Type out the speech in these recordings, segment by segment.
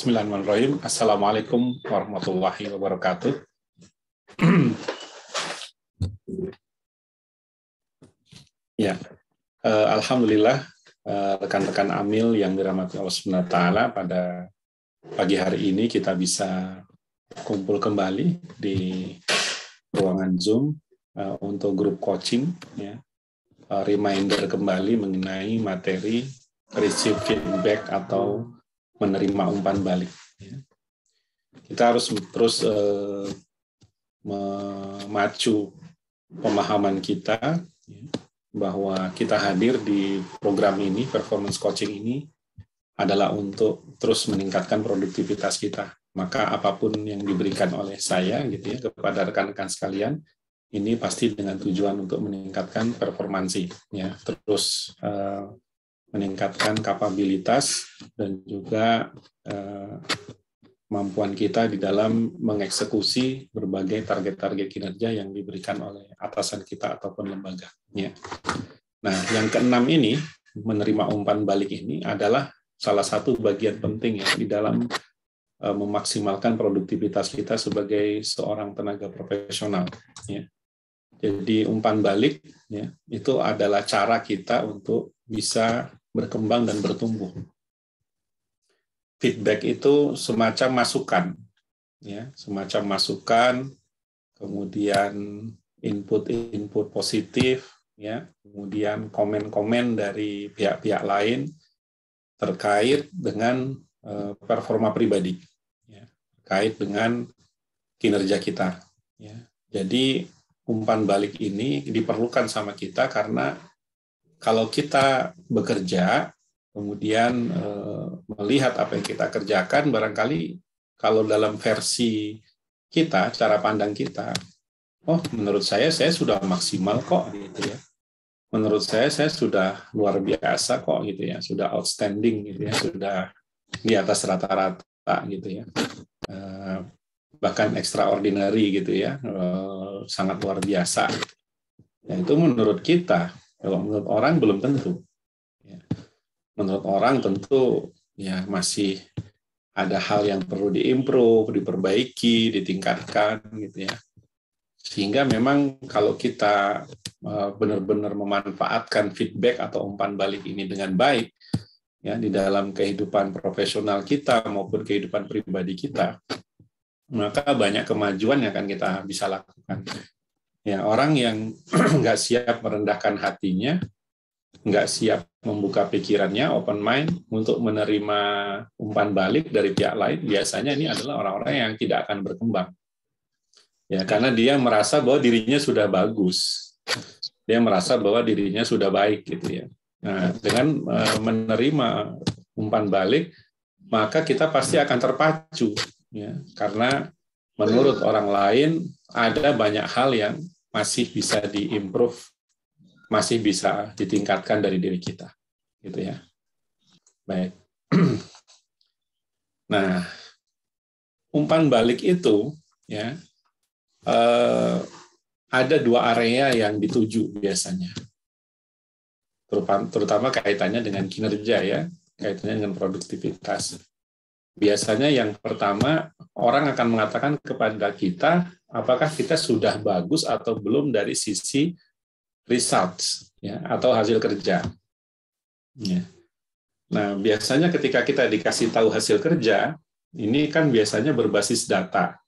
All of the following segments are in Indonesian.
Bismillahirrahmanirrahim. Assalamualaikum warahmatullahi wabarakatuh. Ya, alhamdulillah rekan-rekan Amil yang dirahmati Allah Subhanahu wa taala, pada pagi hari ini kita bisa kumpul kembali di ruangan Zoom untuk grup coaching, ya. Reminder kembali mengenai materi receive feedback atau menerima umpan balik. Kita harus terus memacu pemahaman kita bahwa kita hadir di program ini, performance coaching ini adalah untuk terus meningkatkan produktivitas kita. Maka apapun yang diberikan oleh saya gitu ya kepada rekan-rekan sekalian, ini pasti dengan tujuan untuk meningkatkan performansi, ya, terus meningkatkan kapabilitas dan juga kemampuan kita di dalam mengeksekusi berbagai target-target kinerja yang diberikan oleh atasan kita ataupun lembaga. Ya. Nah, yang keenam ini, menerima umpan balik ini adalah salah satu bagian penting ya di dalam memaksimalkan produktivitas kita sebagai seorang tenaga profesional. Ya. Jadi umpan balik ya, itu adalah cara kita untuk bisa berkembang dan bertumbuh. Feedback itu semacam masukan, ya, semacam masukan, kemudian input positif, ya, kemudian komen-komen dari pihak-pihak lain terkait dengan performa pribadi, ya, terkait dengan kinerja kita. Ya. Jadi umpan balik ini diperlukan sama kita karena kalau kita bekerja, kemudian melihat apa yang kita kerjakan, barangkali kalau dalam versi kita, cara pandang kita, oh menurut saya sudah maksimal kok, gitu ya. Menurut saya sudah luar biasa kok, gitu ya, sudah outstanding, gitu ya, sudah di atas rata-rata, gitu ya. Bahkan extraordinary, gitu ya, sangat luar biasa. Ya, itu menurut kita. Kalau menurut orang belum tentu. Ya. Menurut orang tentu ya masih ada hal yang perlu diimprove, diperbaiki, ditingkatkan gitu ya. Sehingga memang kalau kita benar-benar memanfaatkan feedback atau umpan balik ini dengan baik ya di dalam kehidupan profesional kita maupun kehidupan pribadi kita, maka banyak kemajuan yang akan kita bisa lakukan. Ya, orang yang nggak siap merendahkan hatinya, nggak siap membuka pikirannya, open mind, untuk menerima umpan balik dari pihak lain, biasanya ini adalah orang-orang yang tidak akan berkembang. Ya, karena dia merasa bahwa dirinya sudah bagus. Dia merasa bahwa dirinya sudah baik, gitu ya. Nah, dengan menerima umpan balik, maka kita pasti akan terpacu, ya, karena menurut orang lain ada banyak hal yang masih bisa diimprove, masih bisa ditingkatkan dari diri kita, gitu ya. Baik. Nah, umpan balik itu ya ada dua area yang dituju biasanya, terutama kaitannya dengan kinerja ya, kaitannya dengan produktivitas. Biasanya yang pertama, orang akan mengatakan kepada kita, apakah kita sudah bagus atau belum dari sisi results, ya, atau hasil kerja. Ya. Nah, biasanya ketika kita dikasih tahu hasil kerja, ini kan biasanya berbasis data.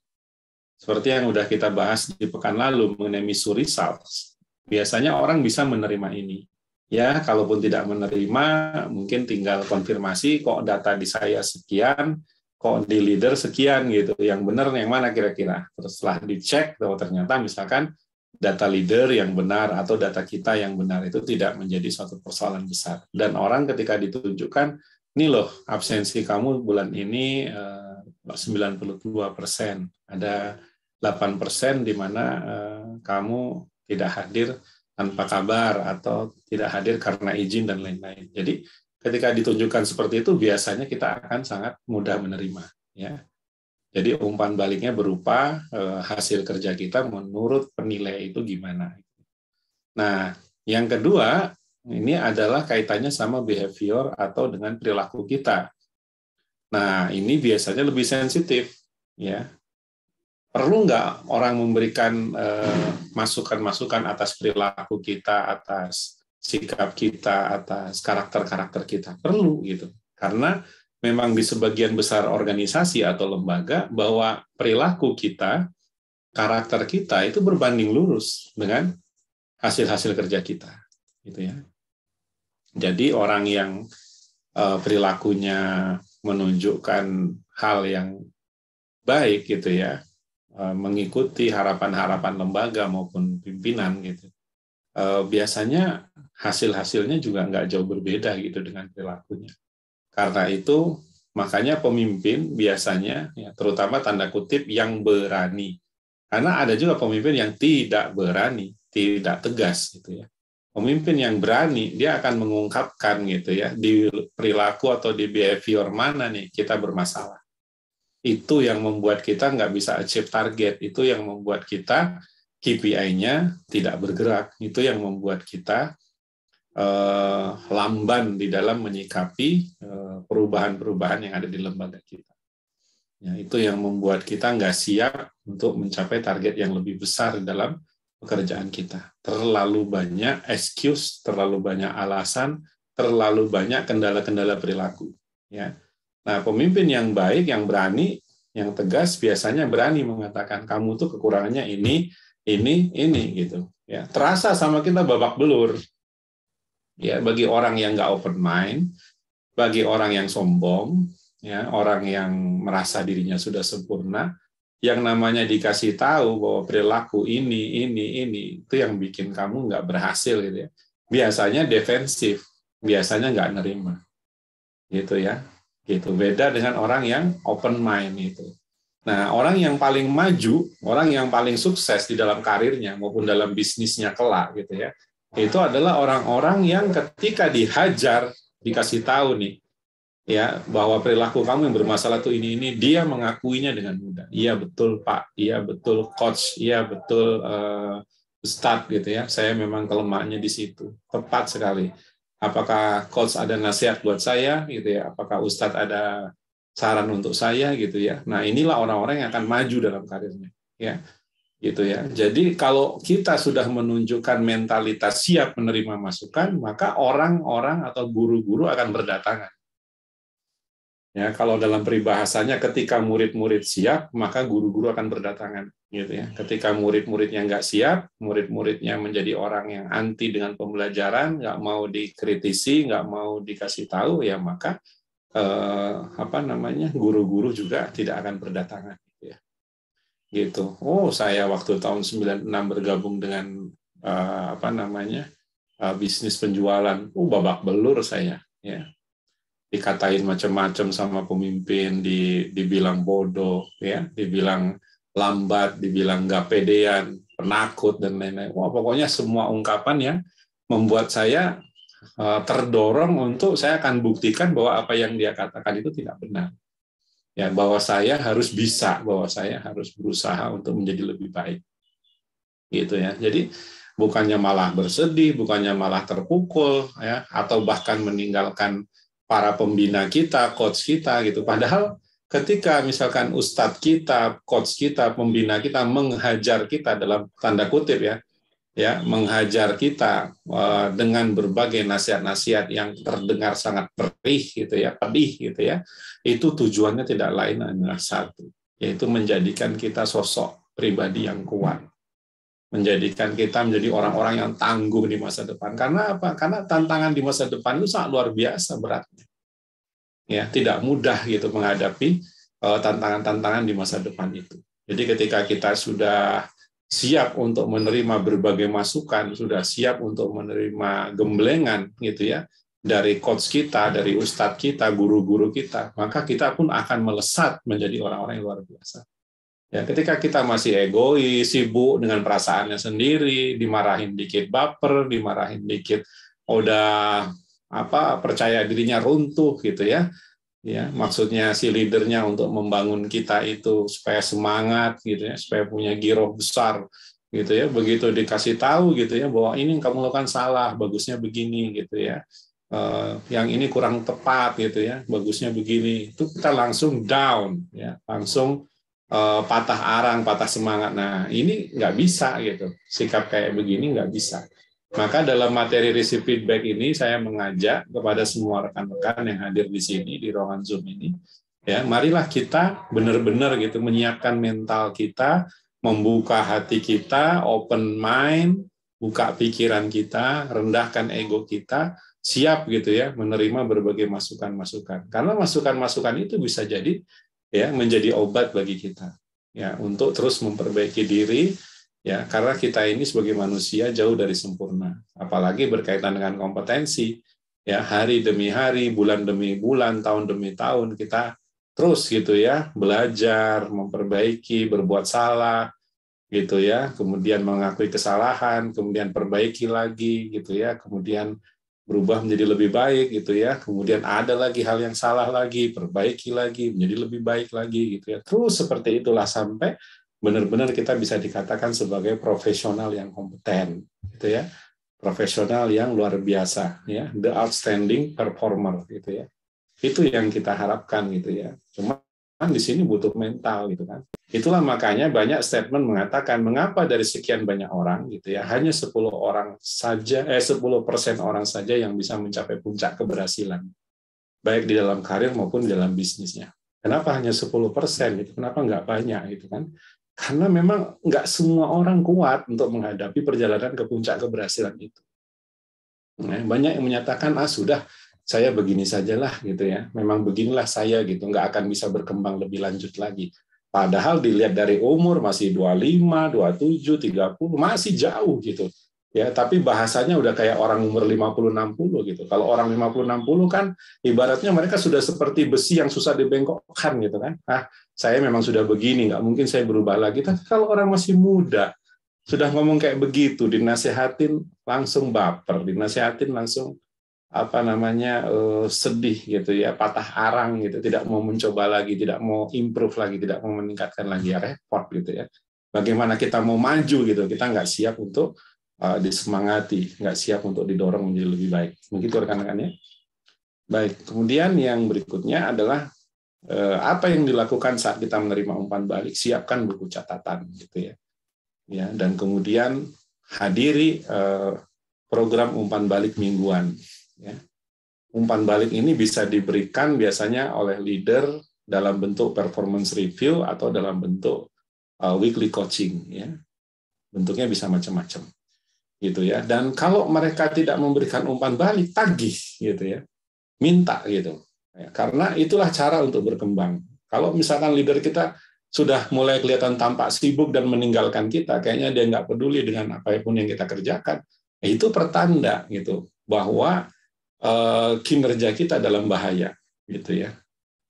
Seperti yang sudah kita bahas di pekan lalu mengenai Misu Results, biasanya orang bisa menerima ini. Ya, kalaupun tidak menerima, mungkin tinggal konfirmasi, kok data di saya sekian, kok di leader sekian, gitu. Yang benar yang mana kira-kira? Terus setelah dicek, bahwa ternyata misalkan data leader yang benar atau data kita yang benar, itu tidak menjadi suatu persoalan besar. Dan orang ketika ditunjukkan, ini loh, absensi kamu bulan ini 92%, ada 8% di mana kamu tidak hadir tanpa kabar atau tidak hadir karena izin dan lain-lain. Jadi ketika ditunjukkan seperti itu, biasanya kita akan sangat mudah menerima. Ya. Jadi umpan baliknya berupa hasil kerja kita menurut penilai itu gimana. Nah, yang kedua, ini adalah kaitannya sama behavior atau dengan perilaku kita. Nah, ini biasanya lebih sensitif, ya. Perlu nggak orang memberikan masukan-masukan atas perilaku kita, atas sikap kita, atas karakter-karakter kita? Perlu gitu. Karena memang di sebagian besar organisasi atau lembaga bahwa perilaku kita, karakter kita itu berbanding lurus dengan hasil-hasil kerja kita, gitu ya. Jadi orang yang perilakunya menunjukkan hal yang baik gitu ya, mengikuti harapan-harapan lembaga maupun pimpinan gitu, biasanya hasil-hasilnya juga nggak jauh berbeda gitu dengan perilakunya. Karena itu makanya pemimpin biasanya, ya, terutama tanda kutip yang berani, karena ada juga pemimpin yang tidak berani, tidak tegas gitu ya. Pemimpin yang berani dia akan mengungkapkan gitu ya di perilaku atau di behavior mana nih kita bermasalah. Itu yang membuat kita nggak bisa achieve target, itu yang membuat kita KPI-nya tidak bergerak, itu yang membuat kita lamban di dalam menyikapi perubahan-perubahan yang ada di lembaga kita. Ya, itu yang membuat kita nggak siap untuk mencapai target yang lebih besar dalam pekerjaan kita. Terlalu banyak excuse, terlalu banyak alasan, terlalu banyak kendala-kendala perilaku. Ya. Nah, pemimpin yang baik, yang berani, yang tegas biasanya berani mengatakan kamu tuh kekurangannya ini gitu. Ya, terasa sama kita babak belur. Ya, bagi orang yang nggak open mind, bagi orang yang sombong, ya, orang yang merasa dirinya sudah sempurna, yang namanya dikasih tahu bahwa perilaku ini, itu yang bikin kamu nggak berhasil gitu ya. Biasanya defensif, biasanya nggak nerima, gitu ya. Gitu. Beda dengan orang yang open mind itu. Nah, orang yang paling maju, orang yang paling sukses di dalam karirnya maupun dalam bisnisnya kelak gitu ya, itu adalah orang-orang yang ketika dihajar, dikasih tahu nih, ya bahwa perilaku kamu yang bermasalah tuh ini dia mengakuinya dengan mudah. Iya betul Pak, iya betul Coach, iya betul Ustadz gitu ya. Saya memang kelemahannya di situ. Tepat sekali. Apakah Coach ada nasihat buat saya gitu ya? Apakah Ustadz ada saran untuk saya gitu ya? Nah inilah orang-orang yang akan maju dalam karirnya, ya gitu ya. Jadi kalau kita sudah menunjukkan mentalitas siap menerima masukan, maka orang-orang atau guru-guru akan berdatangan. Ya, kalau dalam peribahasanya ketika murid-murid siap, maka guru-guru akan berdatangan, gitu ya. Ketika murid-muridnya nggak siap, murid-muridnya menjadi orang yang anti dengan pembelajaran, nggak mau dikritisi, nggak mau dikasih tahu, ya maka guru-guru juga tidak akan berdatangan, gitu ya. Gitu. Oh, saya waktu tahun 96 bergabung dengan bisnis penjualan, babak belur saya, ya. Dikatain macam-macam sama pemimpin, dibilang bodoh, ya, dibilang lambat, dibilang nggak pedean, penakut dan lain-lain. Wah, pokoknya semua ungkapan yang membuat saya terdorong untuk saya akan buktikan bahwa apa yang dia katakan itu tidak benar. Ya, bahwa saya harus bisa, bahwa saya harus berusaha untuk menjadi lebih baik. Gitu ya. Jadi bukannya malah bersedih, bukannya malah terpukul, ya, atau bahkan meninggalkan para pembina kita, coach kita gitu. Padahal ketika misalkan ustadz kita, coach kita, pembina kita menghajar kita dalam tanda kutip ya menghajar kita dengan berbagai nasihat-nasihat yang terdengar sangat perih gitu ya, pedih gitu ya. Itu tujuannya tidak lain adalah satu, yaitu menjadikan kita sosok pribadi yang kuat. Menjadikan kita menjadi orang-orang yang tangguh di masa depan. Karena apa? Karena tantangan di masa depan itu sangat luar biasa beratnya. Ya, tidak mudah gitu menghadapi tantangan-tantangan di masa depan itu. Jadi ketika kita sudah siap untuk menerima berbagai masukan, sudah siap untuk menerima gemblengan gitu ya dari coach kita, dari ustadz kita, guru-guru kita, maka kita pun akan melesat menjadi orang-orang yang luar biasa. Ya, ketika kita masih egois, sibuk dengan perasaannya sendiri, dimarahin dikit baper, dimarahin dikit udah percaya dirinya runtuh gitu ya. Ya, maksudnya si leadernya untuk membangun kita itu supaya semangat gitu ya, supaya punya giroh besar gitu ya. Begitu dikasih tahu gitu ya bahwa ini yang kamu lakukan salah, bagusnya begini gitu ya. yang ini kurang tepat gitu ya, bagusnya begini, itu kita langsung down ya, langsung patah arang, patah semangat. Nah, ini nggak bisa gitu, sikap kayak begini nggak bisa. Maka dalam materi receive feedback ini saya mengajak kepada semua rekan-rekan yang hadir di sini di ruangan Zoom ini, ya, marilah kita benar-benar gitu menyiapkan mental kita, membuka hati kita, open mind, buka pikiran kita, rendahkan ego kita, siap gitu ya menerima berbagai masukan-masukan. Karena masukan-masukan itu bisa jadi ya menjadi obat bagi kita ya untuk terus memperbaiki diri ya, karena kita ini sebagai manusia jauh dari sempurna, apalagi berkaitan dengan kompetensi ya, hari demi hari, bulan demi bulan, tahun demi tahun kita terus gitu ya belajar, memperbaiki, berbuat salah gitu ya, kemudian mengakui kesalahan, kemudian perbaiki lagi gitu ya, kemudian berubah menjadi lebih baik gitu ya, kemudian ada lagi hal yang salah lagi, perbaiki lagi menjadi lebih baik lagi gitu ya, terus seperti itulah sampai benar-benar kita bisa dikatakan sebagai profesional yang kompeten gitu ya, profesional yang luar biasa ya, the outstanding performer gitu ya, itu yang kita harapkan gitu ya. Cuma di sini butuh mental gitu kan. Itulah makanya banyak statement mengatakan mengapa dari sekian banyak orang gitu ya hanya 10% orang saja yang bisa mencapai puncak keberhasilan baik di dalam karir maupun di dalam bisnisnya. Kenapa hanya 10% gitu? Kenapa nggak banyak gitu kan? Karena memang nggak semua orang kuat untuk menghadapi perjalanan ke puncak keberhasilan itu. Nah, banyak yang menyatakan sudah saya begini sajalah gitu ya, memang beginilah saya gitu, nggak akan bisa berkembang lebih lanjut lagi. Padahal dilihat dari umur masih 25, 27, 30, masih jauh gitu. Ya, tapi bahasanya udah kayak orang umur 50, 60 gitu. Kalau orang 50, 60 kan ibaratnya mereka sudah seperti besi yang susah dibengkokkan gitu kan. Saya memang sudah begini, nggak mungkin saya berubah lagi. Tapi kalau orang masih muda, sudah ngomong kayak begitu, dinasehatin langsung baper, dinasehatin langsung sedih gitu ya, patah arang gitu, tidak mau mencoba lagi, tidak mau improve lagi, tidak mau meningkatkan lagi, ya repot gitu ya. Bagaimana kita mau maju gitu, kita nggak siap untuk disemangati, nggak siap untuk didorong menjadi lebih baik. Begitu rekan-rekannya. Baik, kemudian yang berikutnya adalah apa yang dilakukan saat kita menerima umpan balik, siapkan buku catatan gitu ya. Ya, dan kemudian hadiri program umpan balik mingguan. Ya. Umpan balik ini bisa diberikan biasanya oleh leader dalam bentuk performance review atau dalam bentuk weekly coaching. Ya. Bentuknya bisa macam-macam, gitu ya. Dan kalau mereka tidak memberikan umpan balik, tagih, gitu ya, minta gitu. Ya, karena itulah cara untuk berkembang. Kalau misalkan leader kita sudah mulai kelihatan tampak sibuk dan meninggalkan kita, kayaknya dia nggak peduli dengan apapun yang kita kerjakan, itu pertanda gitu bahwa kinerja kita dalam bahaya, gitu ya.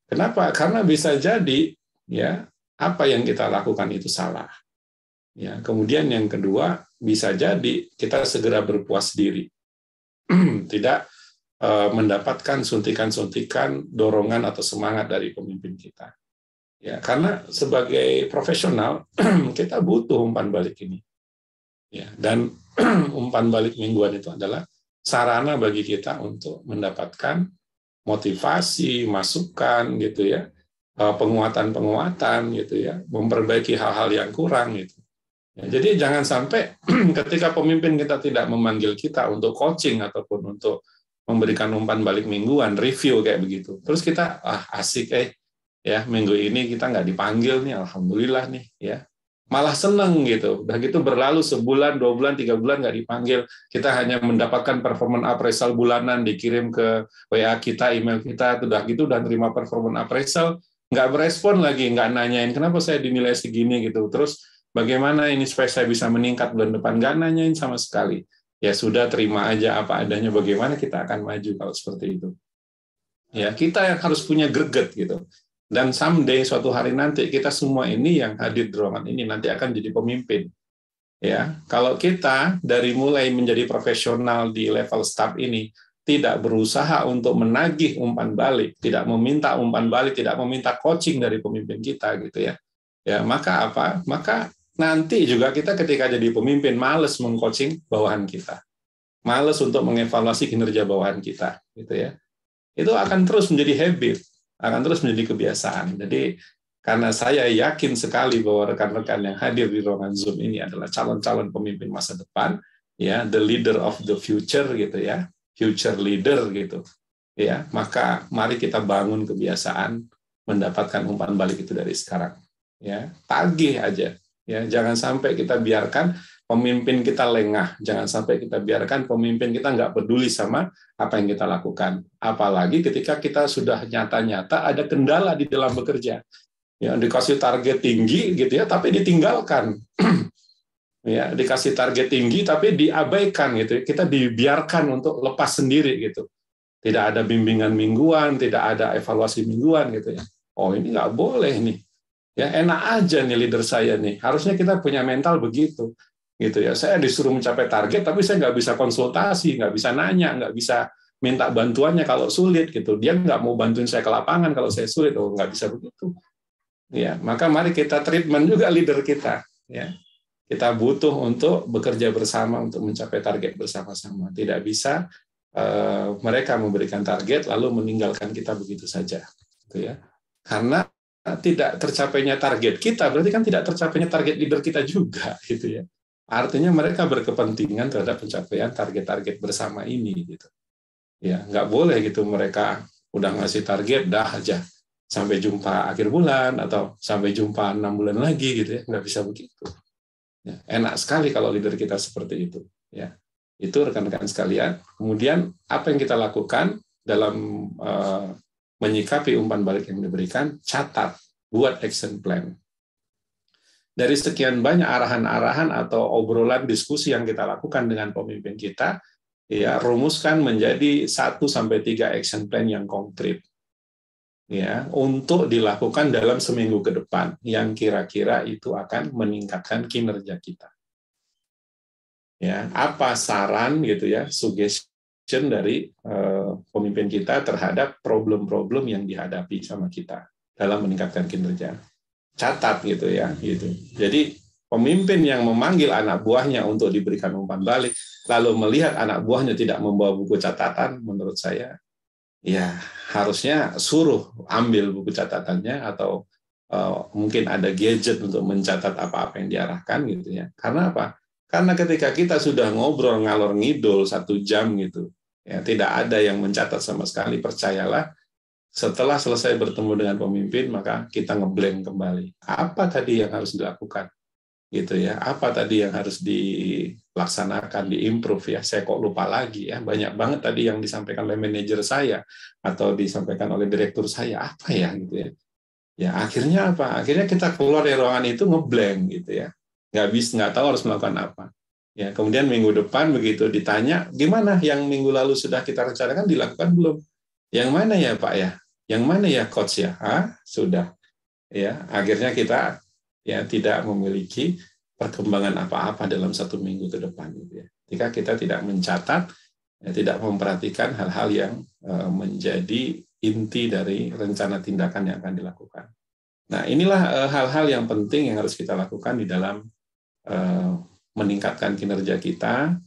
Kenapa? Karena bisa jadi ya apa yang kita lakukan itu salah. Ya, kemudian yang kedua bisa jadi kita segera berpuas diri, tidak mendapatkan suntikan-suntikan dorongan atau semangat dari pemimpin kita. Ya, karena sebagai profesional kita butuh umpan balik ini. Ya, dan umpan balik mingguan itu adalah sarana bagi kita untuk mendapatkan motivasi, masukan gitu ya, penguatan-penguatan gitu ya, memperbaiki hal-hal yang kurang gitu. Ya, jadi jangan sampai ketika pemimpin kita tidak memanggil kita untuk coaching ataupun untuk memberikan umpan balik mingguan, review kayak begitu. Terus kita asik ya minggu ini kita nggak dipanggil nih, alhamdulillah nih ya, malah seneng gitu. Udah gitu berlalu sebulan, 2 bulan, 3 bulan nggak dipanggil, kita hanya mendapatkan performance appraisal bulanan dikirim ke WA kita, email kita, udah gitu udah terima performance appraisal, nggak berespon lagi, nggak nanyain kenapa saya dinilai segini gitu. Terus bagaimana ini supaya saya bisa meningkat bulan depan, nggak nanyain sama sekali. Ya sudah, terima aja apa adanya, bagaimana kita akan maju kalau seperti itu. Ya, kita yang harus punya greget gitu. Dan someday, suatu hari nanti, kita semua ini yang hadir di ruangan ini nanti akan jadi pemimpin. Ya, kalau kita dari mulai menjadi profesional di level staff ini tidak berusaha untuk menagih umpan balik, tidak meminta umpan balik, tidak meminta coaching dari pemimpin kita gitu ya. Ya, maka apa? Maka nanti juga kita ketika jadi pemimpin males mengcoaching bawahan kita. malas untuk mengevaluasi kinerja bawahan kita, gitu ya. Itu akan terus menjadi habit, akan terus menjadi kebiasaan. Jadi karena saya yakin sekali bahwa rekan-rekan yang hadir di ruangan Zoom ini adalah calon-calon pemimpin masa depan, ya, the leader of the future, gitu ya, future leader, gitu, ya. Maka mari kita bangun kebiasaan mendapatkan umpan balik itu dari sekarang, ya. Tagih aja, ya. Jangan sampai kita biarkan pemimpin kita lengah, jangan sampai kita biarkan pemimpin kita nggak peduli sama apa yang kita lakukan. Apalagi ketika kita sudah nyata-nyata ada kendala di dalam bekerja. Ya, dikasih target tinggi gitu ya, tapi ditinggalkan. Ya, dikasih target tinggi tapi diabaikan gitu. Kita dibiarkan untuk lepas sendiri gitu. Tidak ada bimbingan mingguan, tidak ada evaluasi mingguan gitu ya. Oh, ini nggak boleh nih. Ya, enak aja nih leader saya nih. Harusnya kita punya mental begitu. Gitu ya. Saya disuruh mencapai target tapi saya nggak bisa konsultasi, nggak bisa nanya, nggak bisa minta bantuannya kalau sulit gitu. Dia nggak mau bantuin saya ke lapangan kalau saya sulit. Oh, nggak bisa begitu. Ya, maka mari kita treatment juga leader kita, ya. Kita butuh untuk bekerja bersama untuk mencapai target bersama-sama. Tidak bisa mereka memberikan target lalu meninggalkan kita begitu saja, gitu ya. Karena tidak tercapainya target kita berarti kan tidak tercapainya target leader kita juga, gitu ya. Artinya mereka berkepentingan terhadap pencapaian target-target bersama ini, gitu. Ya, nggak boleh gitu mereka udah ngasih target dah aja. Sampai jumpa akhir bulan atau sampai jumpa 6 bulan lagi gitu ya, nggak bisa begitu. Ya, enak sekali kalau leader kita seperti itu. Ya, itu rekan-rekan sekalian. Kemudian apa yang kita lakukan dalam menyikapi umpan balik yang diberikan? Catat, buat action plan. Dari sekian banyak arahan-arahan atau obrolan diskusi yang kita lakukan dengan pemimpin kita, ya rumuskan menjadi 1-3 action plan yang konkret. Ya, untuk dilakukan dalam seminggu ke depan yang kira-kira itu akan meningkatkan kinerja kita. Ya, apa saran gitu ya, suggestion dari pemimpin kita terhadap problem-problem yang dihadapi sama kita dalam meningkatkan kinerja. Catat gitu ya, gitu. Jadi pemimpin yang memanggil anak buahnya untuk diberikan umpan balik, lalu melihat anak buahnya tidak membawa buku catatan, menurut saya ya harusnya suruh ambil buku catatannya atau mungkin ada gadget untuk mencatat apa-apa yang diarahkan gitu ya. Karena apa? Karena ketika kita sudah ngobrol ngalor ngidul 1 jam gitu, ya tidak ada yang mencatat sama sekali. Percayalah, setelah selesai bertemu dengan pemimpin maka kita ngeblank kembali. Apa tadi yang harus dilakukan? Gitu ya, apa tadi yang harus dilaksanakan, diimprove ya, saya kok lupa lagi ya, banyak banget tadi yang disampaikan oleh manajer saya atau disampaikan oleh direktur saya, apa ya gitu ya. Ya akhirnya apa? Akhirnya kita keluar dari ruangan itu ngeblank gitu ya, nggak tahu harus melakukan apa. Ya kemudian minggu depan begitu ditanya, gimana yang minggu lalu sudah kita rencanakan dilakukan belum? Yang mana ya Pak ya? Yang mana ya coach ya? Sudah. Ya akhirnya kita ya tidak memiliki perkembangan apa-apa dalam 1 minggu ke depan gitu ya. Jika kita tidak mencatat, ya, tidak memperhatikan hal-hal yang menjadi inti dari rencana tindakan yang akan dilakukan. Nah, inilah hal-hal yang penting yang harus kita lakukan di dalam meningkatkan kinerja kita.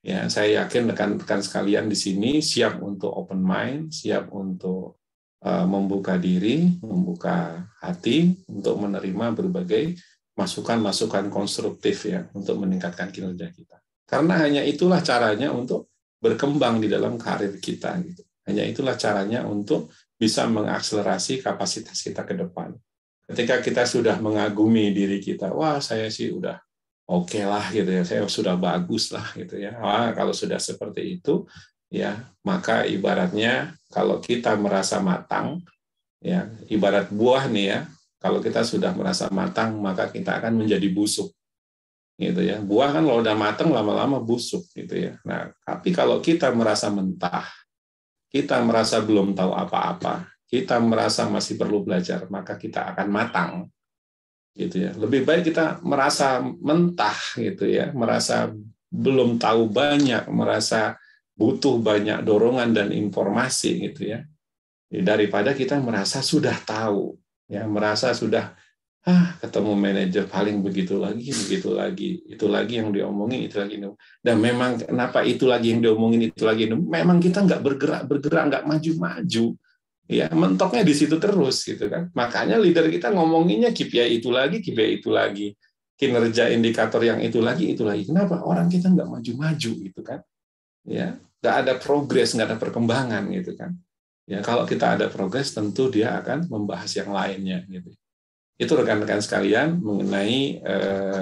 Ya, saya yakin rekan-rekan sekalian di sini siap untuk open mind, siap untuk membuka diri, membuka hati untuk menerima berbagai masukan-masukan konstruktif ya untuk meningkatkan kinerja kita. Karena hanya itulah caranya untuk berkembang di dalam karir kita gitu. Hanya itulah caranya untuk bisa mengakselerasi kapasitas kita ke depan. Ketika kita sudah mengagumi diri kita, wah saya sih udah oke lah gitu ya, saya sudah bagus lah gitu ya. Wah, kalau sudah seperti itu ya, maka ibaratnya kalau kita merasa matang, ya ibarat buah nih ya, kalau kita sudah merasa matang, maka kita akan menjadi busuk, gitu ya. Buah kan kalau udah matang lama-lama busuk, gitu ya. Nah, tapi kalau kita merasa mentah, kita merasa belum tahu apa-apa, kita merasa masih perlu belajar, maka kita akan matang, gitu ya. Lebih baik kita merasa mentah, gitu ya, merasa belum tahu banyak, merasa butuh banyak dorongan dan informasi gitu ya, daripada kita merasa sudah tahu ya, merasa sudah ketemu manajer paling begitu lagi, itu lagi yang diomongin, itu lagi. Dan memang kenapa itu lagi yang diomongin, itu lagi, memang kita nggak bergerak, nggak maju-maju. Ya, mentoknya di situ terus gitu kan. Makanya leader kita ngomonginnya KPI itu lagi, KPI itu lagi, kinerja indikator yang itu lagi, itu lagi. Kenapa? Orang kita nggak maju-maju gitu kan. Ya, nggak ada progres, nggak ada perkembangan gitu kan. Ya, kalau kita ada progres, tentu dia akan membahas yang lainnya gitu. Itu rekan-rekan sekalian mengenai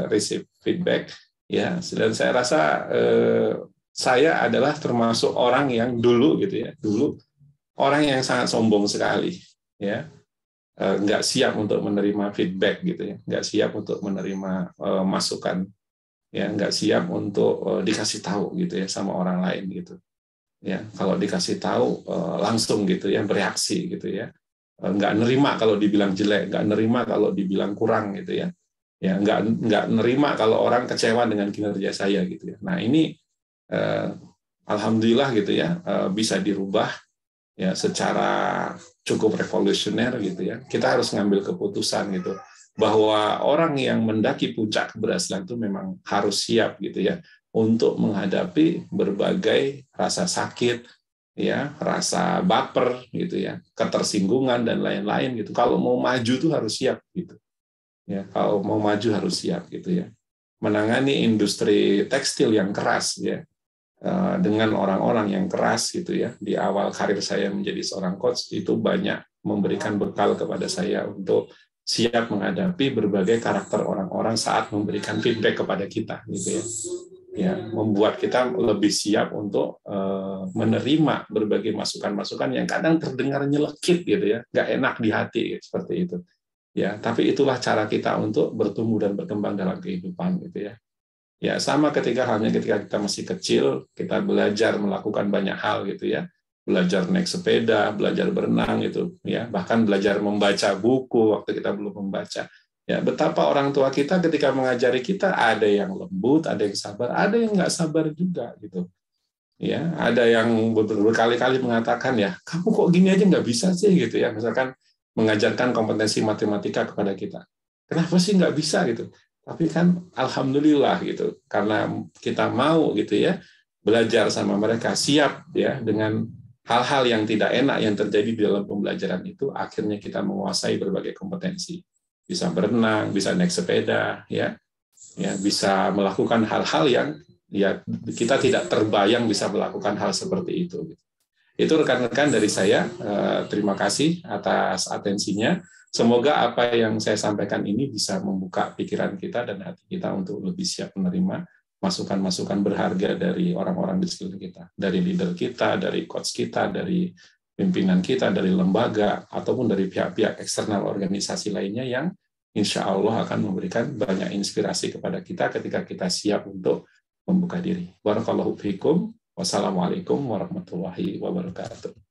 receive feedback ya. Dan saya rasa saya adalah termasuk orang yang dulu gitu ya, dulu orang yang sangat sombong sekali ya, nggak siap untuk menerima feedback gitu ya, nggak siap untuk menerima masukan ya, nggak siap untuk dikasih tahu gitu ya sama orang lain gitu ya. Kalau dikasih tahu langsung gitu ya, bereaksi gitu ya, nggak nerima kalau dibilang jelek, nggak nerima kalau dibilang kurang gitu ya, ya nggak nerima kalau orang kecewa dengan kinerja saya gitu ya. Nah ini alhamdulillah gitu ya, bisa dirubah ya secara cukup revolusioner gitu ya. Kita harus ngambil keputusan gitu bahwa orang yang mendaki puncak keberhasilan itu memang harus siap gitu ya untuk menghadapi berbagai rasa sakit ya, rasa baper gitu ya, ketersinggungan dan lain-lain gitu. Kalau mau maju tuh harus siap gitu. Ya, kalau mau maju harus siap gitu ya. Menangani industri tekstil yang keras ya, dengan orang-orang yang keras gitu ya. Di awal karir saya menjadi seorang coach itu banyak memberikan bekal kepada saya untuk siap menghadapi berbagai karakter orang-orang saat memberikan feedback kepada kita gitu ya. Ya, membuat kita lebih siap untuk menerima berbagai masukan-masukan yang kadang terdengar nyelekit gitu ya, nggak enak di hati seperti itu. Ya, tapi itulah cara kita untuk bertumbuh dan berkembang dalam kehidupan gitu ya. Ya, sama halnya ketika kita masih kecil, kita belajar melakukan banyak hal gitu ya. Belajar naik sepeda, belajar berenang gitu ya, bahkan belajar membaca buku waktu kita belum membaca. Ya, betapa orang tua kita ketika mengajari kita ada yang lembut, ada yang sabar, ada yang nggak sabar juga gitu. Ya, ada yang berkali-kali mengatakan ya, kamu kok gini aja nggak bisa sih gitu ya. Misalkan mengajarkan kompetensi matematika kepada kita. Kenapa sih nggak bisa gitu? Tapi kan alhamdulillah gitu, karena kita mau gitu ya belajar sama mereka, siap ya dengan hal-hal yang tidak enak yang terjadi di dalam pembelajaran itu, akhirnya kita menguasai berbagai kompetensi. Bisa berenang, bisa naik sepeda, ya bisa melakukan hal-hal yang ya kita tidak terbayang bisa melakukan hal seperti itu. Itu rekan-rekan dari saya. Terima kasih atas atensinya. Semoga apa yang saya sampaikan ini bisa membuka pikiran kita dan hati kita untuk lebih siap menerima masukan-masukan berharga dari orang-orang di sekeliling kita, dari leader kita, dari coach kita, dari pimpinan kita, dari lembaga, ataupun dari pihak-pihak eksternal organisasi lainnya yang insya Allah akan memberikan banyak inspirasi kepada kita ketika kita siap untuk membuka diri. Barakallahu fiikum. Wassalamualaikum warahmatullahi wabarakatuh.